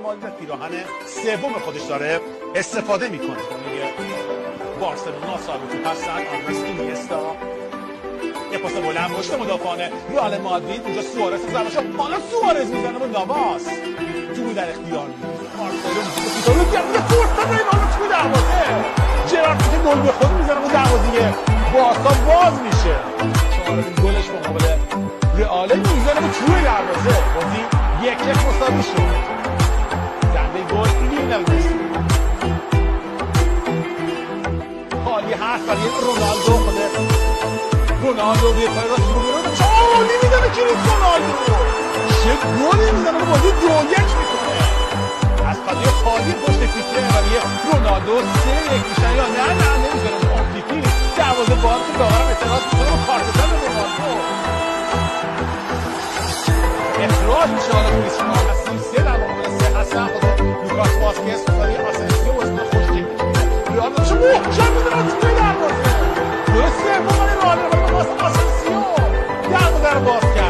مادرید پیراهن سوم خودش داره استفاده میکنه. میگه بارسلونا صاحب توپ هستن، آندرس اینیستا یه پاس بلند پشت مدافعان رئال مادرید، اونجا سوارز زدش، حالا سوارز میزنه با نواس تو در اختیار میگیره. مارسلو میتونه که فرصت رئال تو دروازه، جرارد که گل به خود میزنه و دروازه بارسا باز میشه. چهارمین گلش مقابل رئال میزنه و توی دروازه، بازی 1-1 مساوی شد. زنده گل لیونل مسی. خالی هست برای رونالدو، رونالدو روی پای راست رو میره، چه عالی میزنه کریستیانو رونالدو، چه گلی میزنه و بازی 2-1 میکنه. از فضای خالی پشت پیکه برای رونالدو 3-1 میشن یا نه نمیذاره پیکی دروازه باز که داورم اعتراض میکنه و کارت زرد رونالدو اخراج میشه. حالا کریستیانو هستیم 3 در مقابل 3 هستن. خود لوکاس واسکز برای آسنسیو واسه خوشگل میکنه. رونالدو چه محکم میزنه توی دروازه. درسته برای رئال آسنسیو دروازه رو باز کرد.